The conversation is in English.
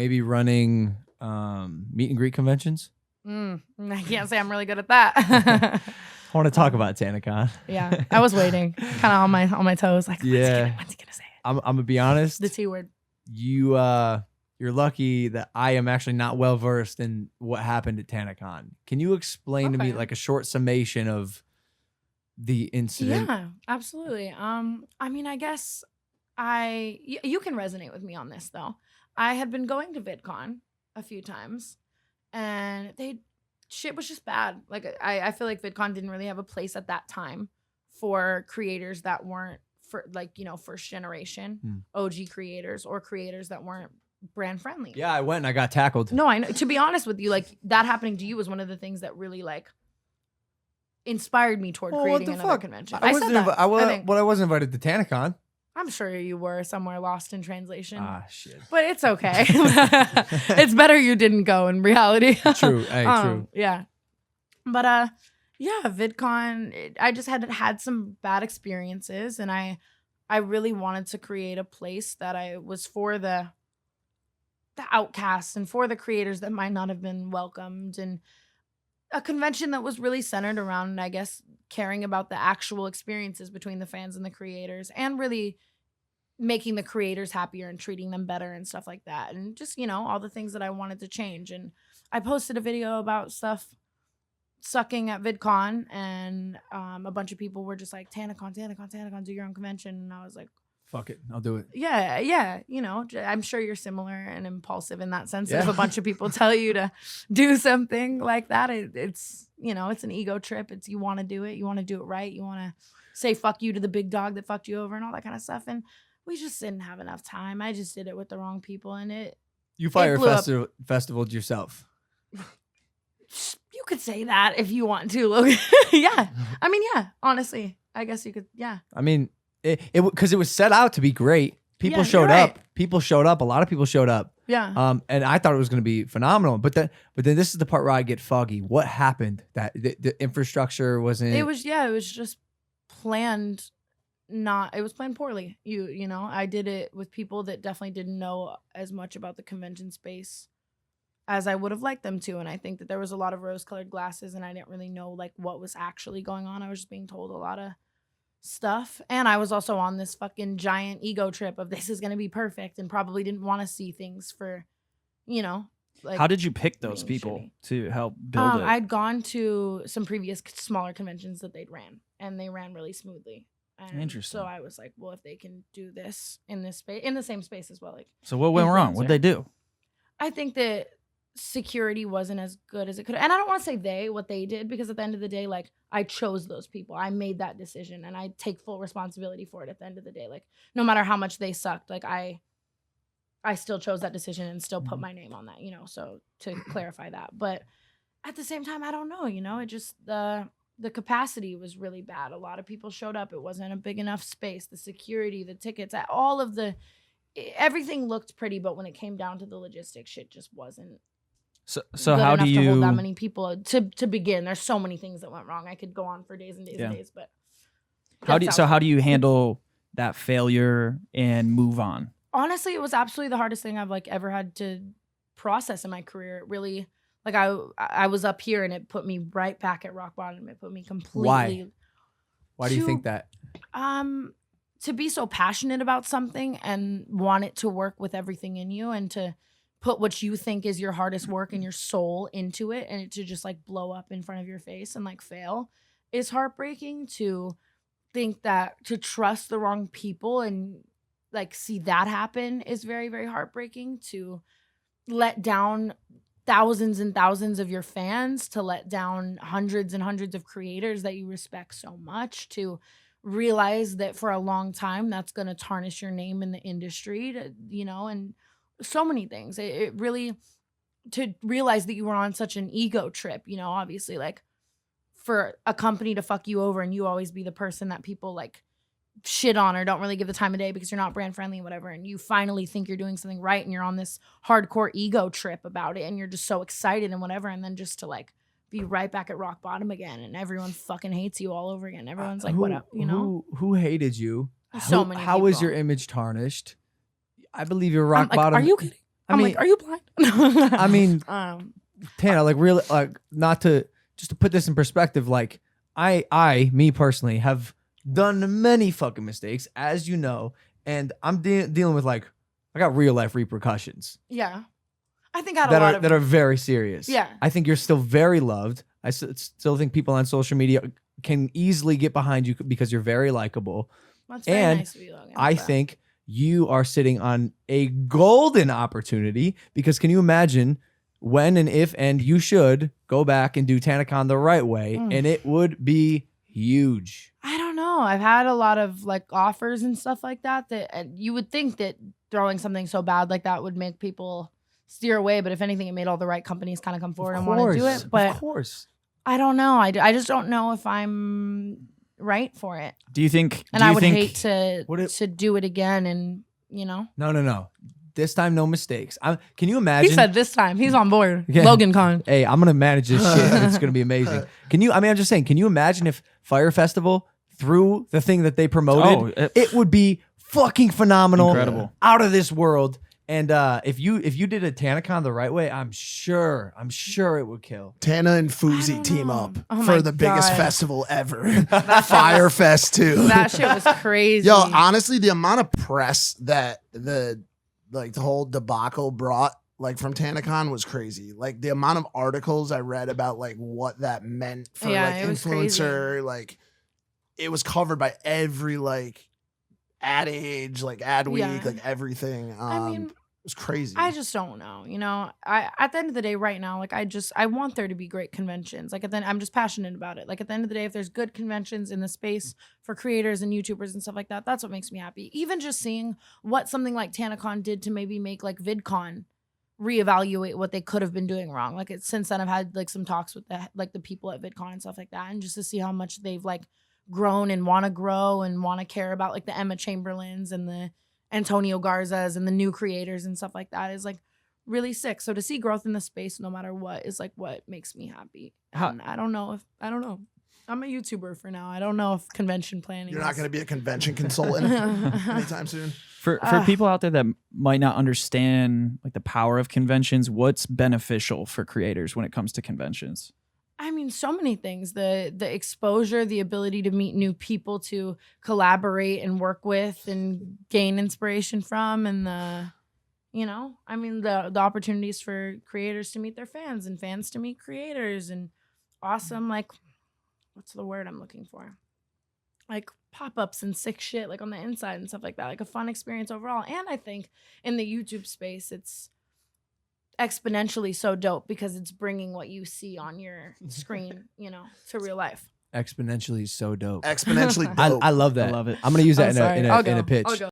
maybe running meet and greet conventions? I can't say I'm really good at that. I want to talk about TanacOn. Yeah, I was waiting, kind of on my toes. Like, yeah, when's he gonna say it? I'm gonna be honest. The T word. You're lucky that I am actually not well versed in what happened at TanacOn. Can you explain to me like a short summation of the incident? Yeah, absolutely. I mean, I guess you can resonate with me on this though. I had been going to VidCon a few times, and shit was just bad. Like I feel like VidCon didn't really have a place at that time for creators that weren't first generation OG creators or creators that weren't brand friendly. Yeah, I went and I got tackled. No, I know. To be honest with you, like that happening to you was one of the things that really like inspired me toward creating another convention. I wasn't invited to TanacOn. I'm sure you were somewhere lost in translation. Ah, shit. But it's okay. It's better you didn't go in reality. True. Hey, true. Yeah. But yeah, VidCon, I just had some bad experiences, and I really wanted to create a place that I was for the outcasts and for the creators that might not have been welcomed, and a convention that was really centered around, I guess, caring about the actual experiences between the fans and the creators, and really making the creators happier and treating them better and stuff like that. And just, all the things that I wanted to change. And I posted a video about stuff sucking at VidCon, and a bunch of people were just like, TanacOn, do your own convention. And I was like, fuck it, I'll do it. Yeah. I'm sure you're similar and impulsive in that sense. Yeah. If a bunch of people tell you to do something like that, it's it's an ego trip. It's you want to do it. You want to do it right. You want to say fuck you to the big dog that fucked you over and all that kind of stuff. And we just didn't have enough time. I just did it with the wrong people, and you festivaled yourself. You could say that if you want to, Logan. Yeah. I mean, yeah, honestly, I guess you could. Yeah. I mean, because it was set out to be great. People showed up. People showed up. A lot of people showed up. Yeah. And I thought it was going to be phenomenal. But then this is the part where I get foggy. What happened? That the infrastructure wasn't. It was just planned. It was planned poorly. I did it with people that definitely didn't know as much about the convention space as I would have liked them to. And I think that there was a lot of rose-colored glasses, and I didn't really know like what was actually going on. I was just being told a lot of stuff. And I was also on this fucking giant ego trip of this is going to be perfect, and probably didn't want to see things for, like. How did you pick those people to help build it? I'd gone to some previous smaller conventions that they'd ran, and they ran really smoothly. And interesting. So I was like, well, if they can do this in this space, in the same space as well. Like, so what went wrong? What'd they do? I think that security wasn't as good as it could have. And I don't want to say what they did, because at the end of the day, like, I chose those people. I made that decision, and I take full responsibility for it at the end of the day. Like, no matter how much they sucked, like I still chose that decision and still put my name on that, so to clarify that. But at the same time, I don't know, it just, the capacity was really bad. A lot of people showed up. It wasn't a big enough space. The security, the tickets, everything looked pretty, but when it came down to the logistics, shit just wasn't. So how do you to hold that many people to begin? There's so many things that went wrong. I could go on for days and days and days, but how do you handle that failure and move on? Honestly, it was absolutely the hardest thing I've like ever had to process in my career. It really, like, I was up here, and it put me right back at rock bottom. It put me completely. Why do you think that? To be so passionate about something and want it to work with everything in you, and to put what you think is your hardest work and your soul into it, and it to just like blow up in front of your face and like fail is heartbreaking. To think that, to trust the wrong people and like see that happen is very, very heartbreaking. To let down thousands and thousands of your fans, to let down hundreds and hundreds of creators that you respect so much, to realize that for a long time that's going to tarnish your name in the industry, and so many things. It really, to realize that you were on such an ego trip, obviously, like, for a company to fuck you over and you always be the person that people like shit on or don't really give the time of day because you're not brand friendly and whatever, and you finally think you're doing something right, and you're on this hardcore ego trip about it, and you're just so excited and whatever, and then just to like be right back at rock bottom again, and everyone fucking hates you all over again. Everyone's like, what up, Who hated you? So many How people. was your image tarnished? I believe you're rock bottom. Are you kidding? I'm like, are you blind? I mean, Tana, like really, like just to put this in perspective, like me personally have done many fucking mistakes, as you know, and I'm dealing with like, I got real life repercussions. Yeah. I think I had a lot of that are very serious. Yeah. I think you're still very loved. I still think people on social media can easily get behind you because you're very likable. That's very nice of you, Logan. I think you are sitting on a golden opportunity because can you imagine when and if and you should go back and do TanacCon the right way and it would be huge. I don't know. I've had a lot of like offers and stuff like that and you would think that throwing something so bad like that would make people steer away, but if anything, it made all the right companies kind of come forward and want to do it. But of course, I don't know. I just don't know if I'm right for it. Do you think? And I would hate to do it again. And you know, no. This time, no mistakes. Can you imagine? He said this time he's on board. Yeah. TanonCon. Hey, I'm gonna manage this shit. And it's gonna be amazing. I'm just saying. Can you imagine if Fire Festival through the thing that they promoted, it would be fucking phenomenal, incredible, out of this world. And if you did a TanacCon the right way, I'm sure it would kill. Tana and Fuzi team up for the biggest festival ever. Fire Fest 2. That shit was crazy. Yo, honestly, the amount of press that the whole debacle brought like from TanacCon was crazy. Like the amount of articles I read about like what that meant for like influencer, like it was covered by every like ad age, like ad week, like everything. I mean, it was crazy. I just don't know. You know, at the end of the day, right now, like I want there to be great conventions. Like I'm just passionate about it. Like at the end of the day, if there's good conventions in the space for creators and YouTubers and stuff like that, that's what makes me happy. Even just seeing what something like Tanacon did to maybe make like VidCon reevaluate what they could have been doing wrong. Like since then, I've had like some talks with the people at VidCon and stuff like that, and just to see how much they've like grown and want to grow and want to care about like the Emma Chamberlains and the Antonio Garzas and the new creators and stuff like that is like really sick. So to see growth in the space, no matter what, is like what makes me happy. And I don't know. I'm a YouTuber for now. I don't know if convention planning. You're not going to be a convention consultant anytime soon. For people out there that might not understand like the power of conventions, what's beneficial for creators when it comes to conventions? I mean, so many things. The exposure, the ability to meet new people to collaborate and work with and gain inspiration from, and the opportunities for creators to meet their fans and fans to meet creators, and awesome, like, what's the word I'm looking for? Like pop-ups and sick shit like on the inside and stuff like that. Like a fun experience overall. And I think in the YouTube space, it's exponentially so dope because it's bringing what you see on your screen, to real life. Exponentially so dope. Exponentially dope. I love that. I love it. I'm gonna use that in a pitch. I'll go.